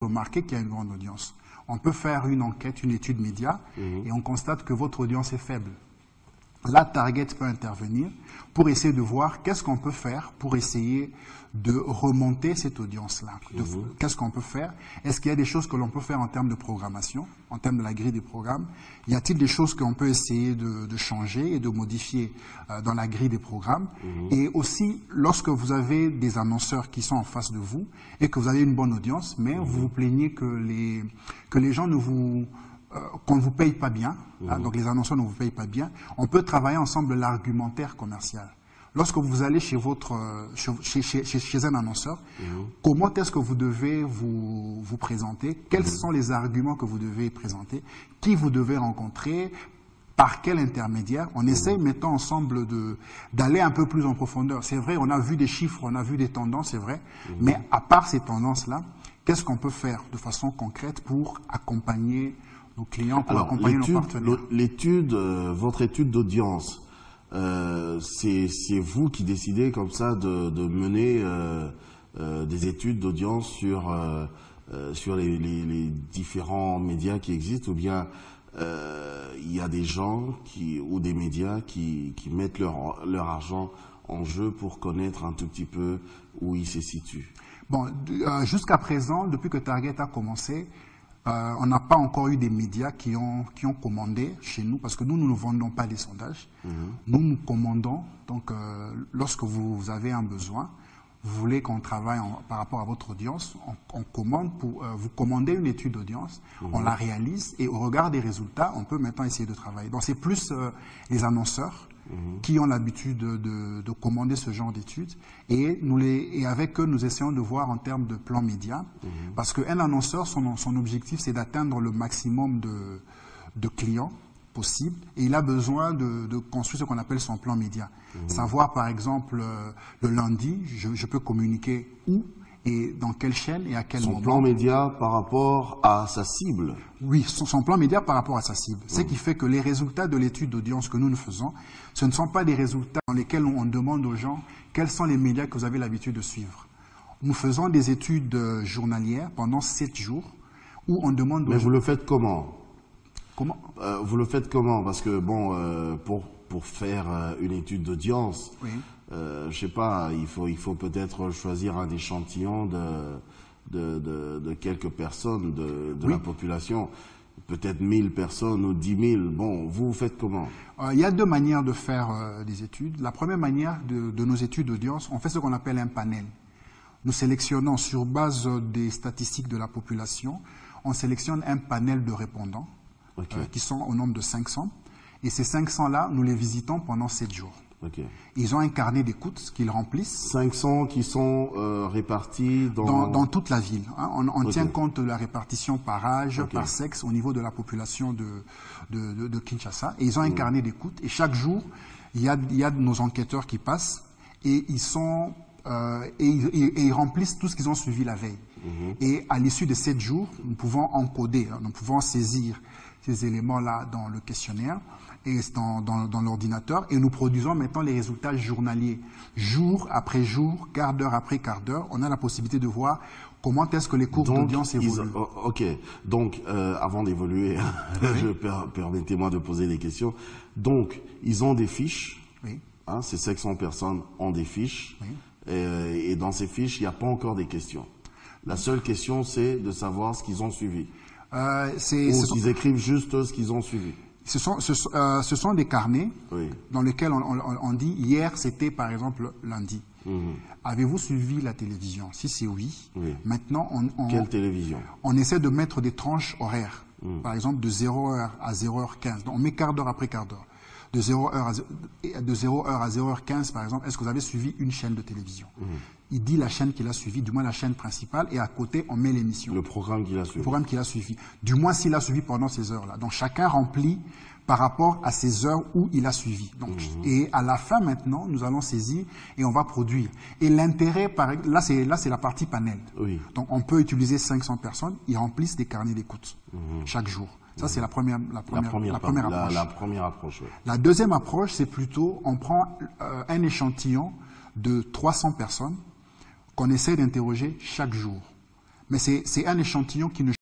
remarquez qu'il y a une grande audience. On peut faire une enquête, une étude média, et on constate que votre audience est faible. Là, Target peut intervenir pour essayer de voir qu'est-ce qu'on peut faire pour essayer de remonter cette audience-là. Qu'est-ce qu'on peut faire? Est-ce qu'il y a des choses que l'on peut faire en termes de programmation, en termes de la grille des programmes? Y a-t-il des choses qu'on peut essayer de changer et de modifier dans la grille des programmes? Et aussi, lorsque vous avez des annonceurs qui sont en face de vous et que vous avez une bonne audience, mais vous vous plaignez que les gens qu'on ne vous paye pas bien, donc les annonceurs ne vous payent pas bien, on peut travailler ensemble l'argumentaire commercial. Lorsque vous allez chez un annonceur, comment est-ce que vous devez vous présenter? Quels sont les arguments que vous devez présenter? Qui vous devez rencontrer? Par quel intermédiaire? On essaye maintenant ensemble d'aller un peu plus en profondeur. C'est vrai, on a vu des chiffres, on a vu des tendances, c'est vrai, mais à part ces tendances-là, qu'est-ce qu'on peut faire de façon concrète pour accompagner nos clients, pour accompagner nos partenaires? Votre étude d'audience, c'est vous qui décidez comme ça de mener des études d'audience sur les différents médias qui existent, ou bien il y a des gens ou des médias qui mettent leur argent en jeu pour connaître un tout petit peu où ils se situent? Bon, jusqu'à présent, depuis que Target a commencé, on n'a pas encore eu des médias qui ont commandé chez nous, parce que nous ne vendons pas les sondages. Nous commandons. Donc, lorsque vous avez un besoin, vous voulez qu'on travaille par rapport à votre audience, on commande vous commandez une étude d'audience, on la réalise et au regard des résultats, on peut maintenant essayer de travailler. Donc, c'est plus les annonceurs qui ont l'habitude de commander ce genre d'études et avec eux, nous essayons de voir en termes de plan média, parce qu'un annonceur, son objectif, c'est d'atteindre le maximum de clients possible et il a besoin de construire ce qu'on appelle son plan média. Savoir, par exemple, le lundi, je peux communiquer où et dans quelle chaîne et à quel moment. Son plan média par rapport à sa cible. Oui, son plan média par rapport à sa cible. Ce qui fait que les résultats de l'étude d'audience que nous faisons, ce ne sont pas des résultats dans lesquels on demande aux gens quels sont les médias que vous avez l'habitude de suivre. Nous faisons des études journalières pendant 7 jours où on demande aux gens... Mais vous le faites comment? Comment? Vous le faites comment? Parce que bon, pour faire une étude d'audience, je sais pas, il faut peut-être choisir un échantillon de quelques personnes de la population, peut-être 1000 personnes ou 10 000. Bon, vous faites comment? Il y a deux manières de faire des études. La première manière de nos études d'audience, on fait ce qu'on appelle un panel. Nous sélectionnons sur base des statistiques de la population, on sélectionne un panel de répondants qui sont au nombre de 500. Et ces 500-là, nous les visitons pendant 7 jours. Ils ont un carnet d'écoute qu'ils remplissent. 500 qui sont répartis dans toute la ville. Hein. On tient compte de la répartition par âge, par sexe, au niveau de la population de Kinshasa. Et ils ont un carnet d'écoute. Et chaque jour, il y a nos enquêteurs qui passent et ils remplissent tout ce qu'ils ont suivi la veille. Et à l'issue de 7 jours, nous pouvons encoder, nous pouvons saisir ces éléments-là dans le questionnaire et dans l'ordinateur, et nous produisons maintenant les résultats journaliers. Jour après jour, quart d'heure après quart d'heure, on a la possibilité de voir comment est-ce que les courbes d'audience évoluent. Ok, donc avant d'évoluer, permettez-moi de poser des questions. Donc, ils ont des fiches, hein, ces 500 personnes ont des fiches, et dans ces fiches, il n'y a pas encore des questions. La seule question, c'est de savoir ce qu'ils ont suivi. Ils écrivent juste ce qu'ils ont suivi. Ce sont des carnets dans lesquels on dit hier c'était par exemple lundi. Avez-vous suivi la télévision? Si c'est oui, maintenant quelle télévision? On essaie de mettre des tranches horaires. Par exemple de 0h à 0h15. Donc on met quart d'heure après quart d'heure. De 0h à 0h15 par exemple, est-ce que vous avez suivi une chaîne de télévision? Il dit la chaîne qu'il a suivie, du moins la chaîne principale, et à côté, on met l'émission. Le programme qu'il a suivi. Le programme qu'il a suivi. Du moins s'il a suivi pendant ces heures-là. Donc chacun remplit par rapport à ces heures où il a suivi. Donc, et à la fin maintenant, nous allons saisir et on va produire. Et l'intérêt, là c'est la partie panel. Donc on peut utiliser 500 personnes, ils remplissent des carnets d'écoute chaque jour. Ça, c'est la première approche. La deuxième approche, c'est plutôt, on prend un échantillon de 300 personnes qu'on essaie d'interroger chaque jour. Mais c'est un échantillon qui ne